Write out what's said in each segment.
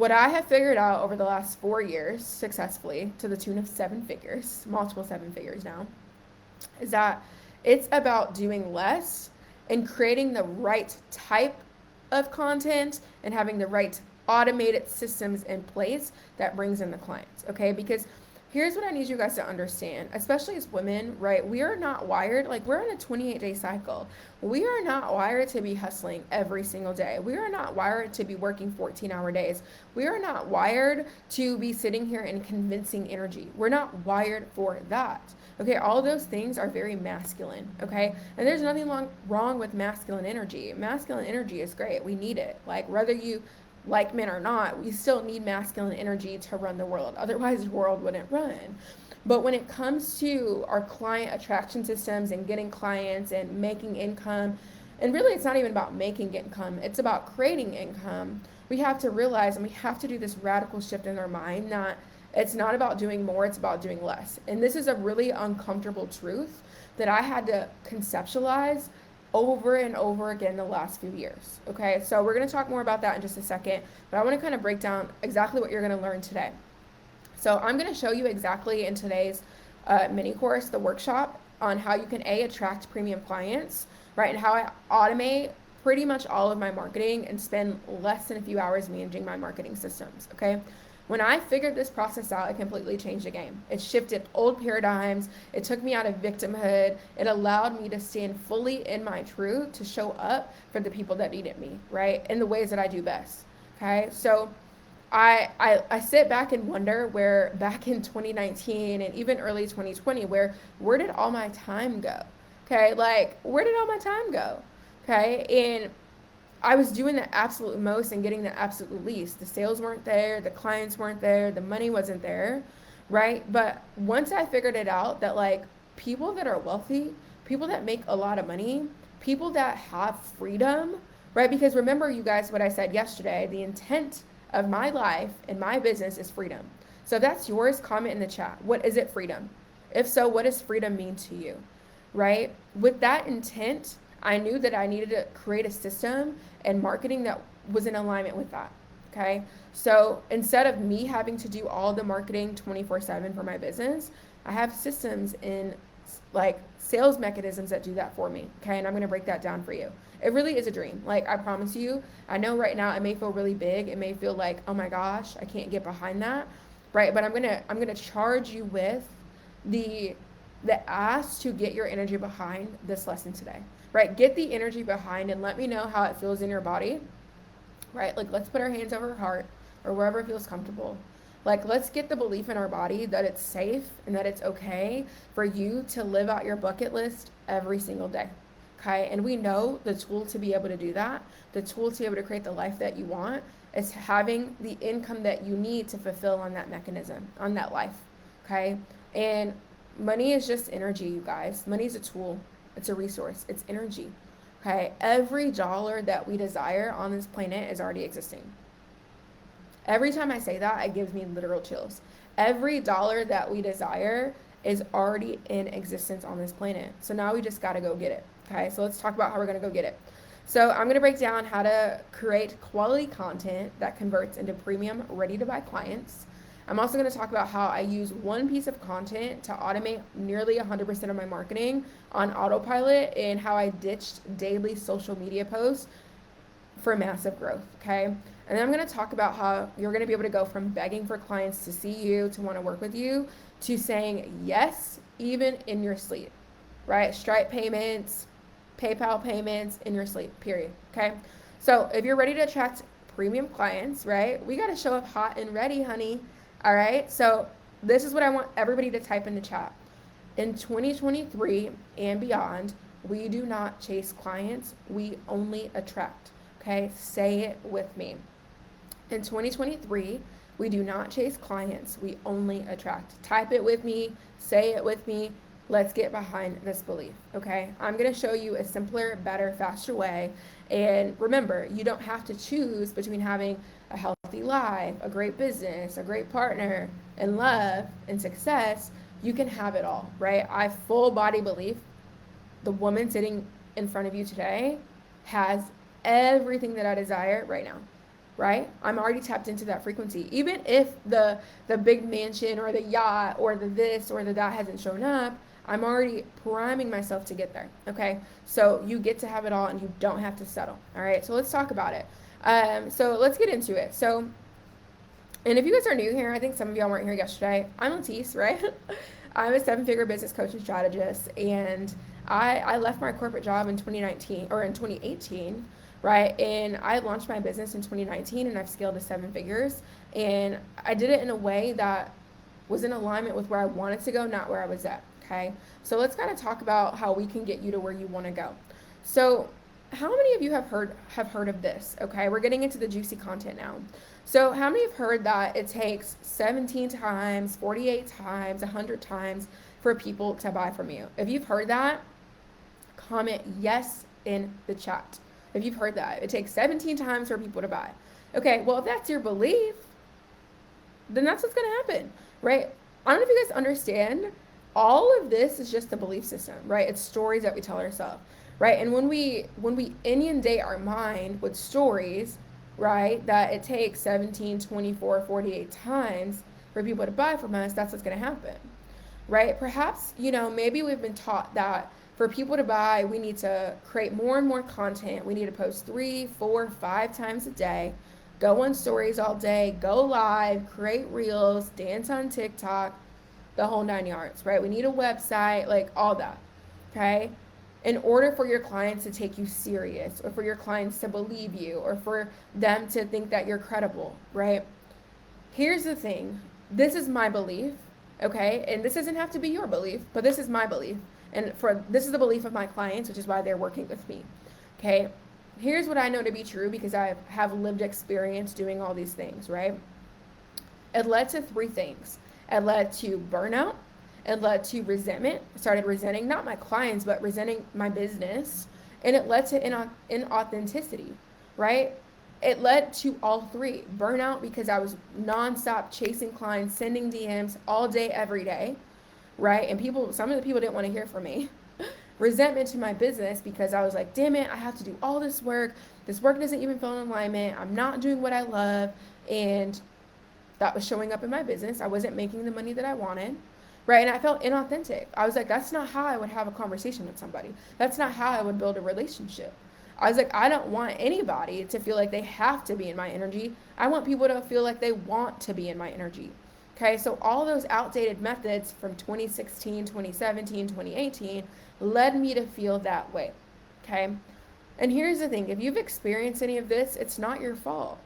what I have figured out over the last 4 years successfully to the tune of 7 figures, multiple 7 figures now, is that it's about doing less and creating the right type of content and having the right automated systems in place that brings in the clients. Okay, because here's what I need you guys to understand, especially as women, right? We are not wired, like we're on a 28-day cycle. We are not wired to be hustling every single day. We are not wired to be working 14-hour days. We are not wired to be sitting here and convincing energy. We're not wired for that. Okay, all those things are very masculine, okay? And there's nothing wrong with masculine energy. Masculine energy is great. We need it. Like, whether you like men or not, we still need masculine energy to run the world. Otherwise, the world wouldn't run. But when it comes to our client attraction systems and getting clients and making income, and really it's not even about making income, it's about creating income. We have to realize, and we have to do this radical shift in our mind, that it's not about doing more, it's about doing less. And this is a really uncomfortable truth that I had to conceptualize over and over again the last few years. Okay, so we're going to talk more about that in just a second, but I want to kind of break down exactly what you're going to learn today. So I'm going to show you exactly in today's mini course, the workshop, on how you can attract premium clients, right, and how I automate pretty much all of my marketing and spend less than a few hours managing my marketing systems. Okay, when I figured this process out, it completely changed the game. It shifted old paradigms. It took me out of victimhood. It allowed me to stand fully in my truth, to show up for the people that needed me, right, in the ways that I do best. Okay, so I sit back and wonder where back in 2019 and even early 2020, where did all my time go? Okay, like, where did all my time go? Okay, and I was doing the absolute most and getting the absolute least. The sales weren't there, the clients weren't there, the money wasn't there, right? But once I figured it out that, like, people that are wealthy, people that make a lot of money, people that have freedom, right? Because remember, you guys, what I said yesterday, the intent of my life and my business is freedom. So if that's yours, comment in the chat. What is it, freedom? If so, what does freedom mean to you, right? With that intent, I knew that I needed to create a system and marketing that was in alignment with that. Okay. So instead of me having to do all the marketing 24/7 for my business, I have systems in, like, sales mechanisms that do that for me. Okay. And I'm going to break that down for you. It really is a dream. Like, I promise you, I know right now it may feel really big. It may feel like, oh my gosh, I can't get behind that. Right. But I'm going to charge you with the ask to get your energy behind this lesson today. Right? Get the energy behind and let me know how it feels in your body. Right? Like, let's put our hands over our heart or wherever it feels comfortable. Like, let's get the belief in our body that it's safe and that it's okay for you to live out your bucket list every single day. Okay? And we know the tool to be able to do that, the tool to be able to create the life that you want, is having the income that you need to fulfill on that mechanism, on that life. Okay? And money is just energy, you guys. Money is a tool. It's a resource. It's energy. Okay? Every dollar that we desire on this planet is already existing. Every time I say that, it gives me literal chills. Every dollar that we desire is already in existence on this planet. So now we just got to go get it. Okay? So let's talk about how we're going to go get it. So I'm going to break down how to create quality content that converts into premium, ready-to-buy clients. I'm also going to talk about how I use one piece of content to automate nearly 100% of my marketing on autopilot, and how I ditched daily social media posts for massive growth, okay? And then I'm going to talk about how you're going to be able to go from begging for clients to see you, to want to work with you, to saying yes, even in your sleep, right? Stripe payments, PayPal payments in your sleep, period, okay? So if you're ready to attract premium clients, right, we got to show up hot and ready, honey. All right, so this is what I want everybody to type in the chat. In 2023 and beyond, we do not chase clients, we only attract. Okay, say it with me. In 2023, we do not chase clients, we only attract. Type it with me, say it with me. Let's get behind this belief, okay? I'm going to show you a simpler, better, faster way. And remember, you don't have to choose between having a healthy life, a great business, a great partner, and love and success. You can have it all, right? I full body believe the woman sitting in front of you today has everything that I desire right now. right? I'm already tapped into that frequency. Even if the big mansion or the yacht or the this or the that hasn't shown up, I'm already priming myself to get there. Okay, so you get to have it all, and you don't have to settle. All right, so let's talk about it. So let's get into it. So, and if you guys are new here, I think some of y'all weren't here yesterday. I'm Lattice, right? I'm a seven-figure business coach and strategist, and I left my corporate job in 2019 or in 2018, right? And I launched my business in 2019, and I've scaled to seven figures. And I did it in a way that was in alignment with where I wanted to go, not where I was at. Okay, so let's kind of talk about how we can get you to where you want to go. So, how many of you have heard of this? Okay, we're getting into the juicy content now. So, how many have heard that it takes 17 times, 48 times, 100 times for people to buy from you? If you've heard that, comment yes in the chat. If you've heard that, it takes 17 times for people to buy. Okay, well, if that's your belief, then that's what's going to happen, right? I don't know if you guys understand. All of this is just a belief system, right? It's stories that we tell ourselves, right? And when we inundate our mind with stories, right, that it takes 17, 24, 48 times for people to buy from us, that's what's going to happen, right? Perhaps, maybe we've been taught that for people to buy, we need to create more and more content. We need to post 3, 4, 5 times a day, go on stories all day, go live, create reels, dance on TikTok, the whole 9 yards, right? We need a website, like all that, okay? In order for your clients to take you serious, or for your clients to believe you, or for them to think that you're credible, right? Here's the thing. This is my belief, okay? And this doesn't have to be your belief, but this is my belief. And this is the belief of my clients, which is why they're working with me, okay? Here's what I know to be true because I have lived experience doing all these things, right? It led to 3 things. It led to burnout. It led to resentment. I started resenting not my clients, but resenting my business. And it led to inauthenticity, right? It led to all 3. Burnout because I was nonstop chasing clients, sending DMs all day, every day, right? And some of the people didn't want to hear from me. Resentment to my business because I was like, damn it, I have to do all this work. This work doesn't even feel in alignment. I'm not doing what I love. And that was showing up in my business. I wasn't making the money that I wanted, right? And I felt inauthentic. I was like, that's not how I would have a conversation with somebody. That's not how I would build a relationship. I was like, I don't want anybody to feel like they have to be in my energy. I want people to feel like they want to be in my energy. Okay, so all those outdated methods from 2016, 2017, 2018 led me to feel that way. Okay, and here's the thing. If you've experienced any of this, it's not your fault.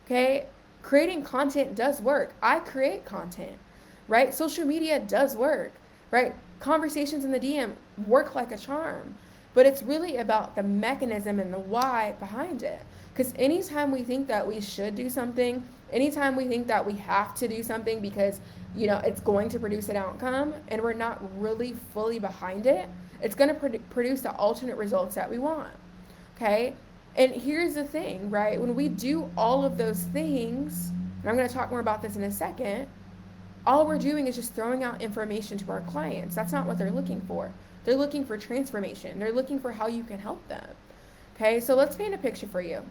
Okay, creating content does work. I create content, right? Social media does work, right? Conversations in the DM work like a charm, but it's really about the mechanism and the why behind it. Because anytime we think that we should do something, anytime we think that we have to do something because, it's going to produce an outcome and we're not really fully behind it, it's going to produce the alternate results that we want, okay? And here's the thing, right? When we do all of those things, and I'm going to talk more about this in a second, all we're doing is just throwing out information to our clients. That's not what they're looking for. They're looking for transformation. They're looking for how you can help them. Okay, so let's paint a picture for you.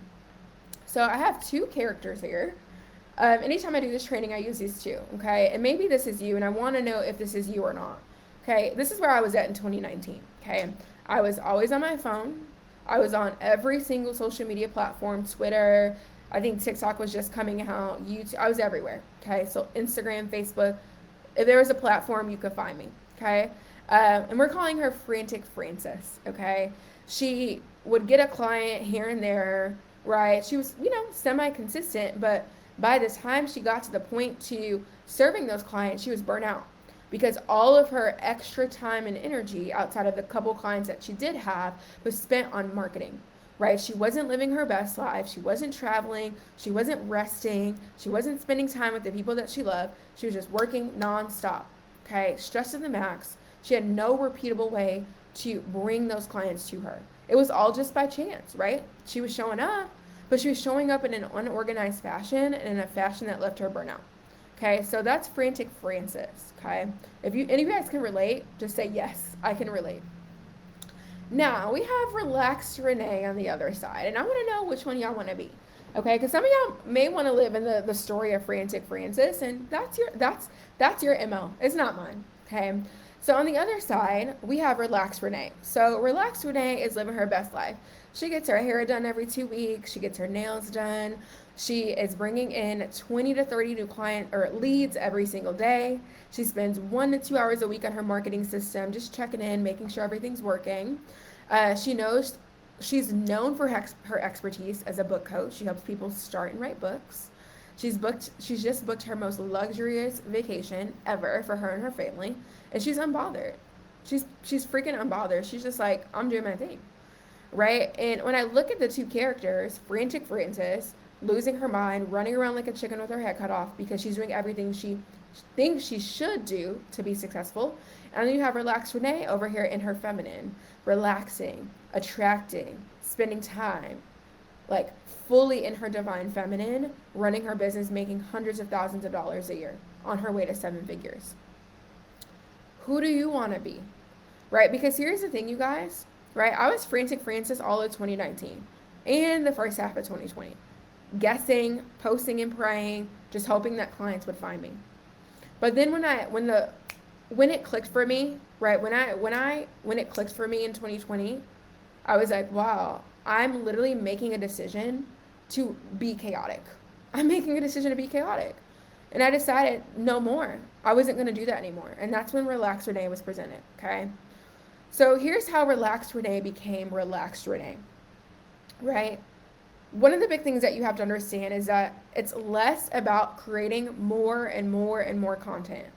So I have 2 characters here. Anytime I do this training, I use these 2, okay? And maybe this is you, and I want to know if this is you or not. Okay, this is where I was at in 2019, okay? I was always on my phone. I was on every single social media platform, Twitter, I think TikTok was just coming out, YouTube, I was everywhere, okay? So Instagram, Facebook, if there was a platform, you could find me, okay? And we're calling her Frantic Francis, okay? She would get a client here and there, right? She was, semi-consistent, but by the time she got to the point to serving those clients, she was burnt out because all of her extra time and energy outside of the couple clients that she did have was spent on marketing, right? She wasn't living her best life. She wasn't traveling. She wasn't resting. She wasn't spending time with the people that she loved. She was just working nonstop, okay? Stress to the max. She had no repeatable way to bring those clients to her. It was all just by chance, right? She was showing up, but she was showing up in an unorganized fashion and in a fashion that left her burnout. Okay, so that's Frantic Francis, okay? If any of you guys can relate, just say yes, I can relate. Now, we have Relaxed Renee on the other side, and I want to know which one y'all want to be. Okay, because some of y'all may want to live in the story of Frantic Francis, and that's your MO. It's not mine. Okay. So on the other side, we have Relaxed Renee. So Relaxed Renee is living her best life. She gets her hair done every 2 weeks. She gets her nails done. She is bringing in 20 to 30 new client or leads every single day. She spends 1 to 2 hours a week on her marketing system, just checking in, making sure everything's working. She knows She's known for her expertise as a book coach. She helps people start and write books. She's just booked her most luxurious vacation ever for her and her family, and she's unbothered. She's freaking unbothered. She's just like, I'm doing my thing, right? And when I look at the two characters, Frantic Francis, losing her mind, running around like a chicken with her head cut off because she's doing everything she thinks she should do to be successful. And then you have Relaxed Renee over here in her feminine, relaxing, attracting, spending time, like fully in her divine feminine, running her business, making hundreds of thousands of dollars a year on her way to 7 figures. Who do you want to be? Right? Because here's the thing, you guys, right? I was Frantic Francis all of 2019 and the first half of 2020, guessing, posting and praying, just hoping that clients would find me. But then when it clicked for me, right? When it clicked for me in 2020, I was like, wow, I'm literally making a decision to be chaotic. I'm making a decision to be chaotic. And I decided no more. I wasn't going to do that anymore. And that's when Relaxed Renee was presented, okay? So here's how Relaxed Renee became Relaxed Renee, right? One of the big things that you have to understand is that it's less about creating more and more and more content,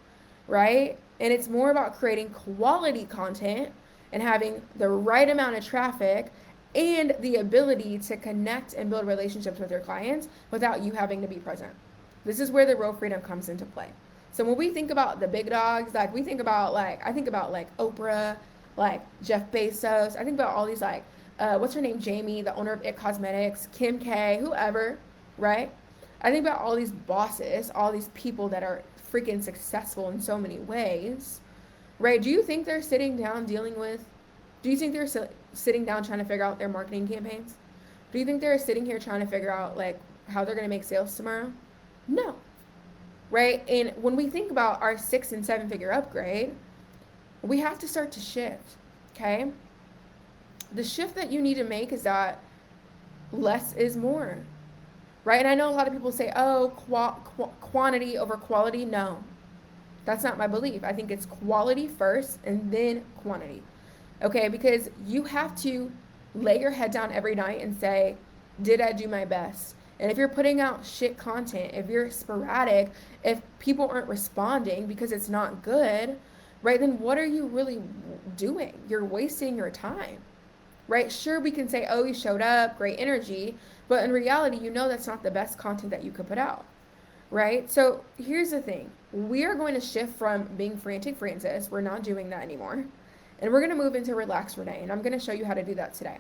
right? And it's more about creating quality content and having the right amount of traffic and the ability to connect and build relationships with your clients without you having to be present. This is where the real freedom comes into play. So when we think about the big dogs, like I think about like Oprah, like Jeff Bezos. I think about all these what's her name? Jamie, the owner of It Cosmetics, Kim K, whoever, right? I think about all these bosses, all these people that are freaking successful in so many ways, right? Do you think they're sitting down sitting down trying to figure out their marketing campaigns? Do you think they're sitting here trying to figure out like how they're going to make sales tomorrow? No, right? And when we think about our 6 and 7 figure upgrade, we have to start to shift, okay? The shift that you need to make is that less is more, right? And I know a lot of people say, oh, quantity over quality. No, that's not my belief. I think it's quality first and then quantity, okay? Because you have to lay your head down every night and say, did I do my best? And if you're putting out shit content, if you're sporadic, if people aren't responding because it's not good, right, then what are you really doing? You're wasting your time, right? Sure, we can say, oh, you showed up, great energy, but in reality, you know that's not the best content that you could put out, right? So here's the thing. We are going to shift from being Frantic Francis. We're not doing that anymore. And we're going to move into Relaxed Renee, and I'm going to show you how to do that today.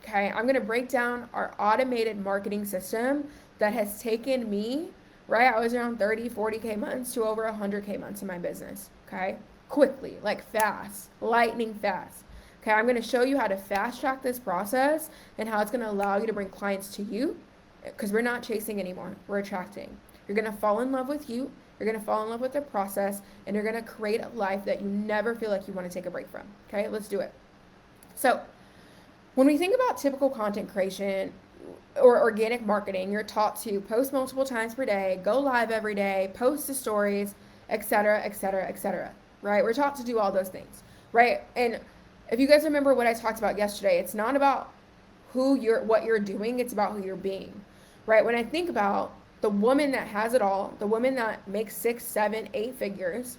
Okay, I'm going to break down our automated marketing system that has taken me, right? I was around 30, 40K months to over 100K months in my business, okay? Quickly, like fast, lightning fast. Okay, I'm going to show you how to fast track this process and how it's going to allow you to bring clients to you, because we're not chasing anymore, we're attracting. You're going to fall in love with you, you're going to fall in love with the process, and you're going to create a life that you never feel like you want to take a break from. Okay, let's do it. So when we think about typical content creation or organic marketing, you're taught to post multiple times per day, go live every day, post to stories, etc., etc., etc., right? We're taught to do all those things, right? And if you guys remember what I talked about yesterday, it's not about what you're doing, it's about who you're being, right? When I think about the woman that has it all, the woman that makes 6, 7, 8 figures,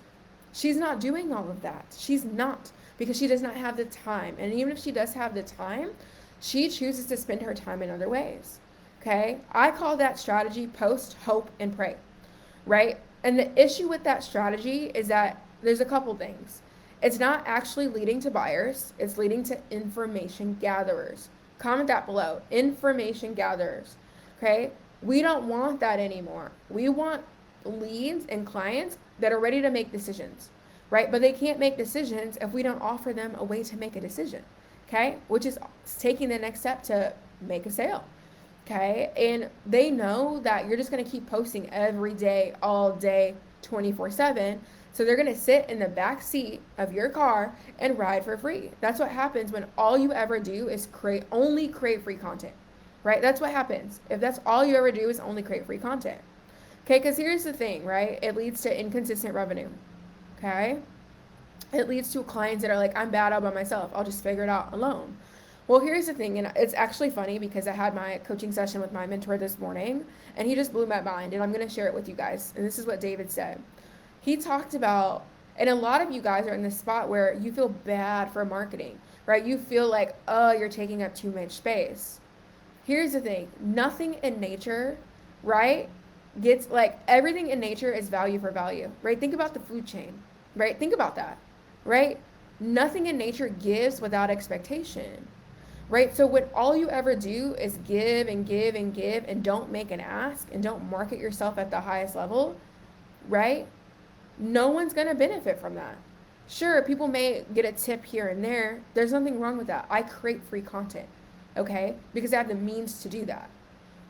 she's not doing all of that. She's not, because she does not have the time. And even if she does have the time, she chooses to spend her time in other ways, okay? I call that strategy post, hope, and pray, right? And the issue with that strategy is that there's a couple things. It's not actually leading to buyers. It's leading to information gatherers. Comment that below. Information gatherers, okay? We don't want that anymore. We want leads and clients that are ready to make decisions, right? But they can't make decisions if we don't offer them a way to make a decision, okay? Which is taking the next step to make a sale, Okay. And they know that you're just going to keep posting every day, all day, 24/7. So they're going to sit in the back seat of your car and ride for free. That's what happens when all you ever do is only create free content, right? That's what happens. If that's all you ever do is only create free content. Okay. Because here's the thing, right? It leads to inconsistent revenue. Okay. It leads to clients that are like, I'm bad all by myself. I'll just figure it out alone. Well, here's the thing, and it's actually funny because I had my coaching session with my mentor this morning, and he just blew my mind, and I'm going to share it with you guys. And this is what David said. He talked about, and a lot of you guys are in this spot where you feel bad for marketing, right? You feel like, oh, you're taking up too much space. Here's the thing, nothing in nature, right, gets like everything in nature is value for value, right? Think about the food chain, right? Think about that, right? Nothing in nature gives without expectation, right? So when all you ever do is give and give and give and don't make an ask and don't market yourself at the highest level, right? No one's going to benefit from that. Sure, people may get a tip here and there. There's nothing wrong with that. I create free content, okay? Because I have the means to do that,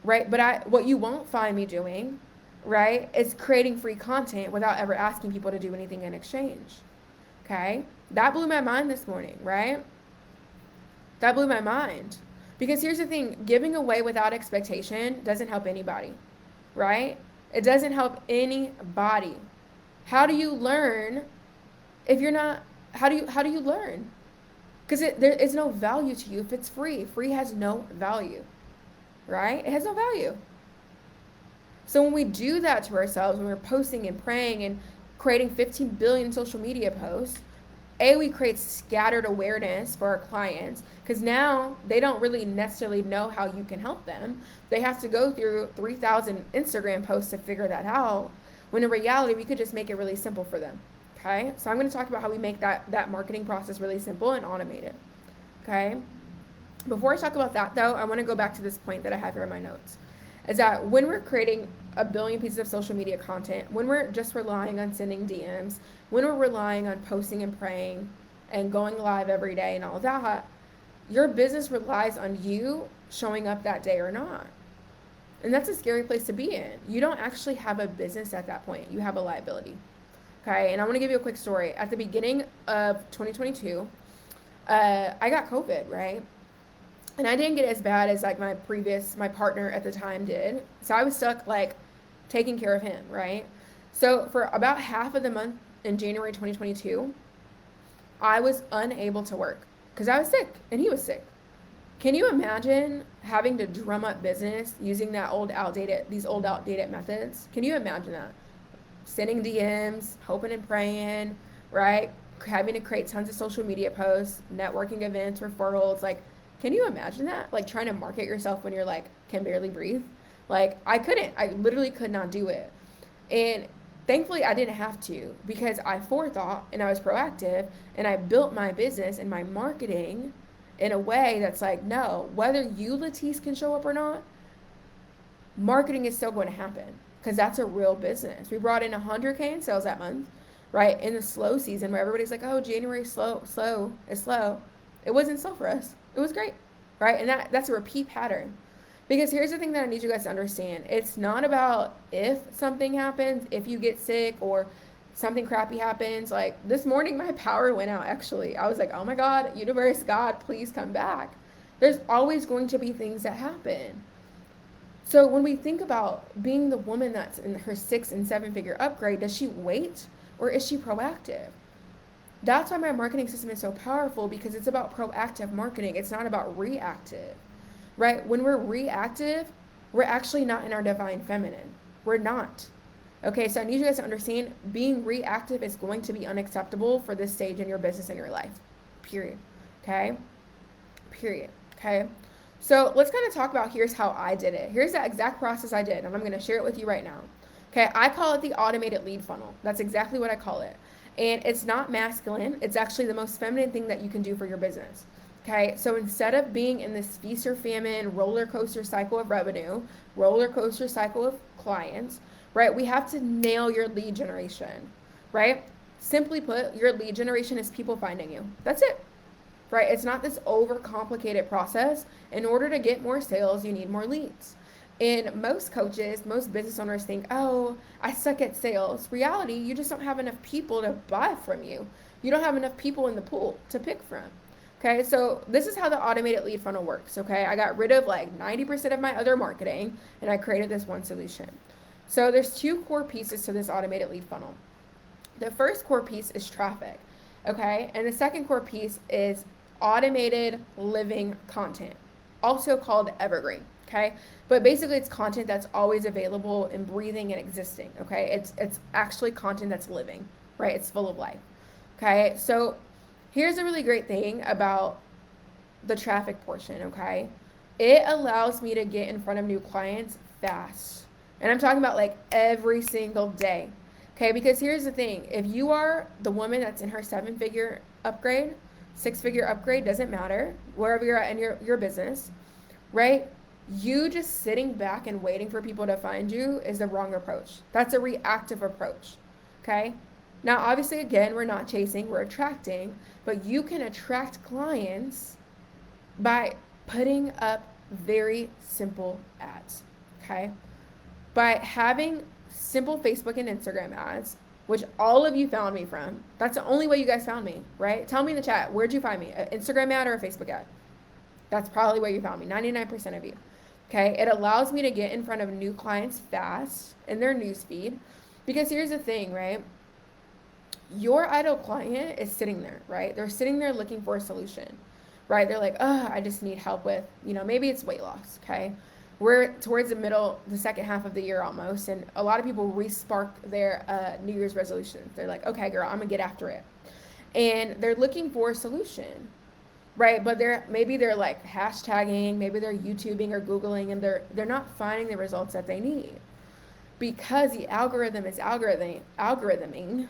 right? But what you won't find me doing, right, is creating free content without ever asking people to do anything in exchange, okay? That blew my mind this morning, right? That blew my mind. Because here's the thing, giving away without expectation doesn't help anybody, right? It doesn't help anybody. How do you learn if you're not, how do you learn? Because there is no value to you if it's free. Free has no value, right? It has no value. So when we do that to ourselves, when we're posting and praying and creating 15 billion social media posts, we create scattered awareness for our clients because now they don't really necessarily know how you can help them. They have to go through 3,000 Instagram posts to figure that out, when in reality, we could just make it really simple for them, okay? So I'm going to talk about how we make that marketing process really simple and automate it, okay? Before I talk about that, though, I want to go back to this point that I have here in my notes, is that when we're creating a billion pieces of social media content, when we're just relying on sending DMs, when we're relying on posting and praying and going live every day and all that, your business relies on you showing up that day or not. And that's a scary place to be in. You don't actually have a business at that point. You have a liability. Okay, and I want to give you a quick story. At the beginning of 2022, I got COVID, right? And I didn't get as bad as like my partner at the time did. So I was stuck like taking care of him, right? So for about half of the month in January 2022, I was unable to work because I was sick and he was sick. Can you imagine having to drum up business using these old outdated methods? Can you imagine that? Sending DMs, hoping and praying, right? Having to create tons of social media posts, networking events, referrals, like, can you imagine that? Like trying to market yourself when you're like, can barely breathe. Like I literally could not do it. And thankfully I didn't have to because I forethought and I was proactive and I built my business and my marketing in a way that's like, no, whether you, Lattice, can show up or not, marketing is still going to happen because that's a real business. We brought in 100K in sales that month, right? In the slow season where everybody's like, oh, January is slow. It wasn't slow for us. It was great, right? And that's a repeat pattern. Because here's the thing that I need you guys to understand. It's not about if something happens, if you get sick or something crappy happens. Like this morning, my power went out, actually. I was like, oh my God, universe, God, please come back. There's always going to be things that happen. So when we think about being the woman that's in her 6 and 7 figure upgrade, does she wait or is she proactive? That's why my marketing system is so powerful, because it's about proactive marketing. It's not about reactive, right? When we're reactive, we're actually not in our divine feminine. We're not. Okay, so I need you guys to understand being reactive is going to be unacceptable for this stage in your business and your life, period. Okay, period. Okay, so let's kind of talk about here's how I did it. Here's the exact process I did, and I'm going to share it with you right now. Okay, I call it the automated lead funnel. That's exactly what I call it. And it's not masculine. It's actually the most feminine thing that you can do for your business. Okay, so instead of being in this feast or famine roller coaster cycle of revenue, roller coaster cycle of clients, right, we have to nail your lead generation, right? Simply put, your lead generation is people finding you. That's it. right? It's not this overcomplicated process. In order to get more sales, you need more leads. And most coaches, most business owners think, oh, I suck at sales. Reality, you just don't have enough people to buy from you. You don't have enough people in the pool to pick from. Okay, so this is how the automated lead funnel works. Okay, I got rid of like 90% of my other marketing and I created this one solution. So there's two core pieces to this automated lead funnel. The first core piece is traffic. Okay, and the second core piece is automated living content, also called evergreen. Okay, but basically it's content that's always available and breathing and existing. Okay, it's actually content that's living, right? It's full of life. Okay, so here's a really great thing about the traffic portion. Okay, it allows me to get in front of new clients fast, and I'm talking about like every single day. Okay, because here's the thing, if you are the woman that's in her 7-figure upgrade, 6-figure upgrade, doesn't matter, wherever you're at in your business, right? You just sitting back and waiting for people to find you is the wrong approach. That's a reactive approach. Okay? Now, obviously, again, we're not chasing, we're attracting, but you can attract clients by putting up very simple ads. Okay? By having simple Facebook and Instagram ads, which all of you found me from. That's the only way you guys found me, right? Tell me in the chat, where'd you find me? An Instagram ad or a Facebook ad? That's probably where you found me, 99% of you. Okay, it allows me to get in front of new clients fast in their newsfeed. Because here's the thing, right? Your ideal client is sitting there, right? They're sitting there looking for a solution, right? They're like, oh, I just need help with, maybe it's weight loss, okay? We're towards the second half of the year almost, and a lot of people re-spark their New Year's resolutions. They're like, okay, girl, I'm gonna get after it. And they're looking for a solution, right? But maybe they're like hashtagging, maybe they're YouTubing or Googling, and they're not finding the results that they need because the algorithm is algorithming,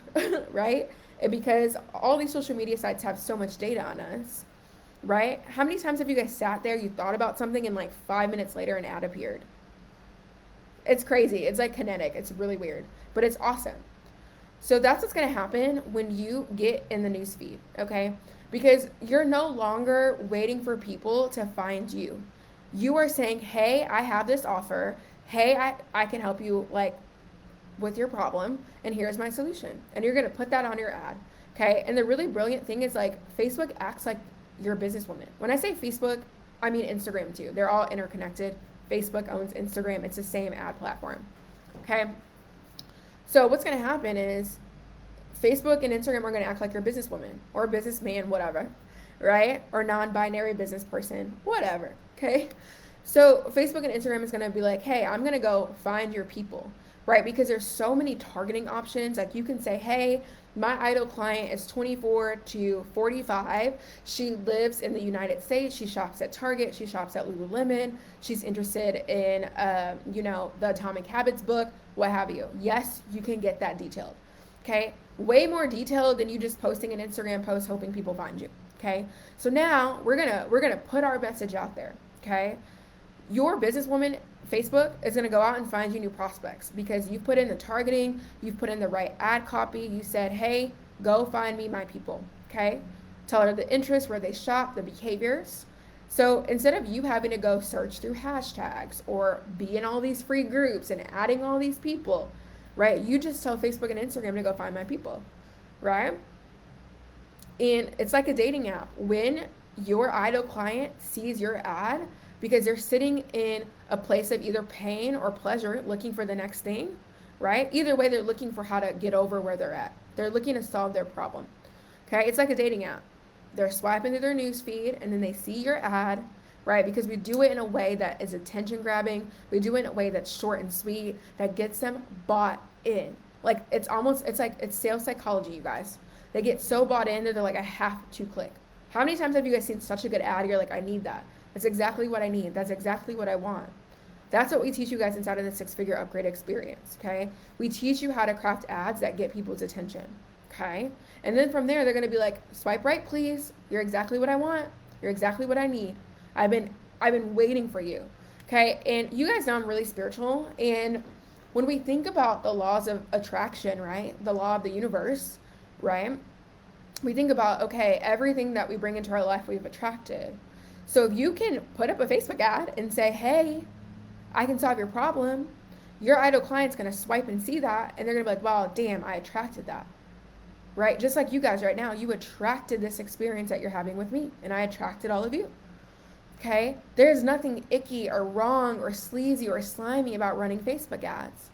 right? And because all these social media sites have so much data on us, right? How many times have you guys sat there, you thought about something, and like 5 minutes later an ad appeared? It's crazy. It's like kinetic. It's really weird, but it's awesome. So that's what's going to happen when you get in the newsfeed, okay? Because you're no longer waiting for people to find you. You are saying, hey, I have this offer. Hey, I can help you like with your problem, and here's my solution. And you're going to put that on your ad, okay? And the really brilliant thing is like Facebook acts like you're a businesswoman. When I say Facebook, I mean Instagram too. They're all interconnected. Facebook owns Instagram. It's the same ad platform, okay? So what's going to happen is Facebook and Instagram are going to act like you're a businesswoman or a businessman, whatever, right? Or non-binary business person, whatever, okay? So Facebook and Instagram is going to be like, hey, I'm going to go find your people, right? Because there's so many targeting options. Like you can say, hey, my ideal client is 24 to 45. She lives in the United States. She shops at Target. She shops at Lululemon. She's interested in, the Atomic Habits book, what have you. Yes, you can get that detailed. Okay, way more detailed than you just posting an Instagram post hoping people find you. Okay, so now we're gonna put our message out there. Okay, your businesswoman Facebook is going to go out and find you new prospects because you've put in the targeting, you've put in the right ad copy, you said, hey, go find me my people, okay? Tell her the interests, where they shop, the behaviors. So instead of you having to go search through hashtags or be in all these free groups and adding all these people, right? You just tell Facebook and Instagram to go find my people, right? And it's like a dating app. When your ideal client sees your ad, because they're sitting in a place of either pain or pleasure looking for the next thing, right? Either way, they're looking for how to get over where they're at. They're looking to solve their problem, okay? It's like a dating app. They're swiping through their news feed, and then they see your ad, right? Because we do it in a way that is attention grabbing. We do it in a way that's short and sweet, that gets them bought in. Like it's sales psychology, you guys. They get so bought in that they're like, I have to click. How many times have you guys seen such a good ad? You're like, I need that. That's exactly what I need. That's exactly what I want. That's what we teach you guys inside of the 6-figure upgrade experience, okay? We teach you how to craft ads that get people's attention, okay? And then from there, they're going to be like, swipe right, please. You're exactly what I want. You're exactly what I need. I've been waiting for you, okay? And you guys know I'm really spiritual. And when we think about the laws of attraction, right? The law of the universe, right? we think about, okay, everything that we bring into our life we've attracted. So if you can put up a Facebook ad and say, hey, I can solve your problem, your ideal client's going to swipe and see that, and they're going to be like, wow, damn, I attracted that. Right? Just like you guys right now, you attracted this experience that you're having with me, and I attracted all of you. Okay? There's nothing icky or wrong or sleazy or slimy about running Facebook ads.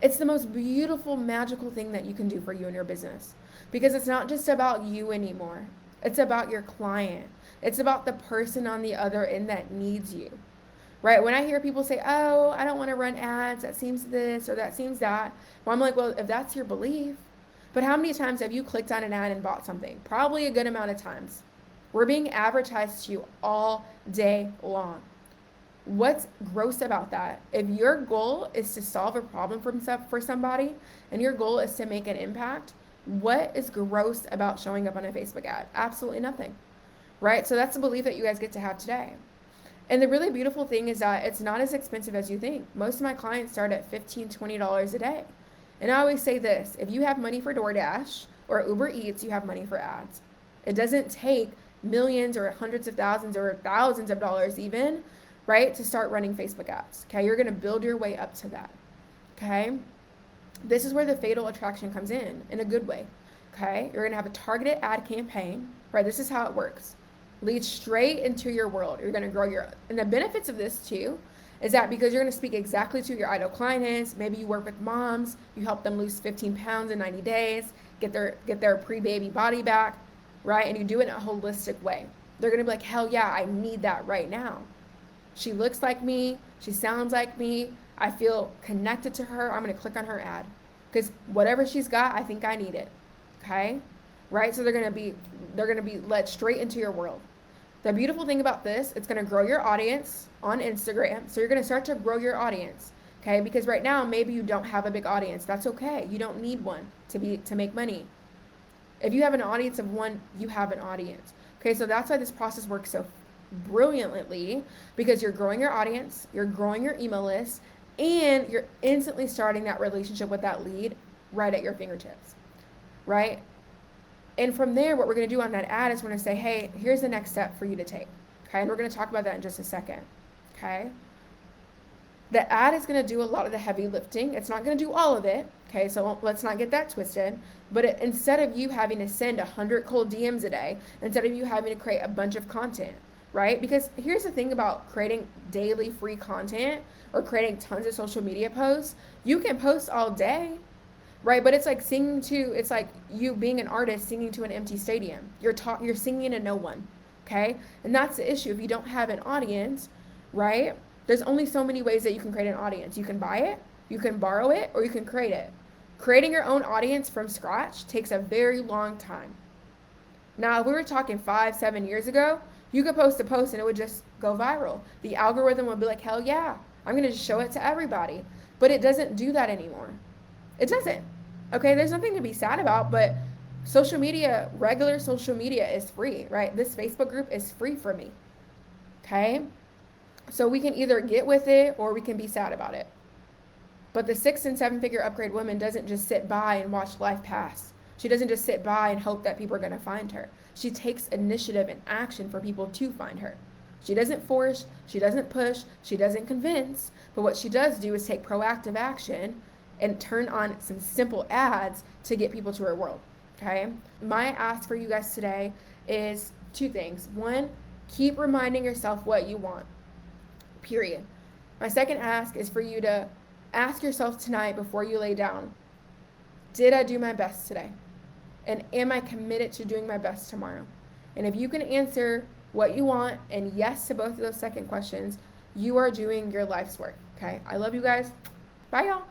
It's the most beautiful, magical thing that you can do for you and your business, because it's not just about you anymore. It's about your client. It's about the person on the other end that needs you. Right? When I hear people say, oh, I don't want to run ads, that seems this or that seems that, well, I'm like, well, if that's your belief, but how many times have you clicked on an ad and bought something? Probably a good amount of times. We're being advertised to you all day long. What's gross about that? If your goal is to solve a problem for somebody and your goal is to make an impact, what is gross about showing up on a Facebook ad? Absolutely nothing. Right? So that's the belief that you guys get to have today. And the really beautiful thing is that it's not as expensive as you think. Most of my clients start at $15, $20 a day. And I always say this, if you have money for DoorDash or Uber Eats, you have money for ads. It doesn't take millions or hundreds of thousands or thousands of dollars even, right, to start running Facebook ads. Okay, you're going to build your way up to that. Okay, this is where the fatal attraction comes in a good way. Okay, you're going to have a targeted ad campaign, right? This is how it works. Lead straight into your world. You're going to grow and the benefits of this too is that because you're going to speak exactly to your ideal clients. Maybe you work with moms, you help them lose 15 pounds in 90 days, get their pre-baby body back, right? And you do it in a holistic way. They're going to be like, hell yeah, I need that right now. She looks like me, she sounds like me, I feel connected to her, I'm going to click on her ad. Because whatever she's got, I think I need it. Okay? Right? So they're going to be led straight into your world. The beautiful thing about this, it's going to grow your audience on Instagram. So you're going to start to grow your audience, okay? Because right now, maybe you don't have a big audience. That's okay. You don't need one to make money. If you have an audience of one, you have an audience. Okay, so that's why this process works so brilliantly, because you're growing your audience, you're growing your email list, and you're instantly starting that relationship with that lead right at your fingertips, right? And from there, what we're going to do on that ad is we're going to say, hey, here's the next step for you to take. Okay, and we're going to talk about that in just a second. Okay, the ad is going to do a lot of the heavy lifting. It's not going to do all of it. Okay, so let's not get that twisted. But instead of you having to send 100 cold DMs a day, instead of you having to create a bunch of content, right? Because here's the thing about creating daily free content or creating tons of social media posts. You can post all day, right? But it's like it's like you being an artist singing to an empty stadium. You're singing to no one, okay? And that's the issue. If you don't have an audience, right? There's only so many ways that you can create an audience. You can buy it, you can borrow it, or you can create it. Creating your own audience from scratch takes a very long time. Now, if we were talking 5-7 years ago, you could post a post and it would just go viral. The algorithm would be like, hell yeah, I'm going to just show it to everybody. But it doesn't do that anymore. It doesn't. Okay, there's nothing to be sad about, but social media, regular social media is free, right? This Facebook group is free for me. Okay? So we can either get with it or we can be sad about it. But the 6- and 7-figure upgrade woman doesn't just sit by and watch life pass. She doesn't just sit by and hope that people are going to find her. She takes initiative and action for people to find her. She doesn't force, she doesn't push, she doesn't convince, but what she does do is take proactive action and turn on some simple ads to get people to her world, okay? My ask for you guys today is 2 things. 1, keep reminding yourself what you want, period. My second ask is for you to ask yourself tonight before you lay down, did I do my best today? And am I committed to doing my best tomorrow? And if you can answer what you want and yes to both of those second questions, you are doing your life's work, okay? I love you guys. Bye, y'all.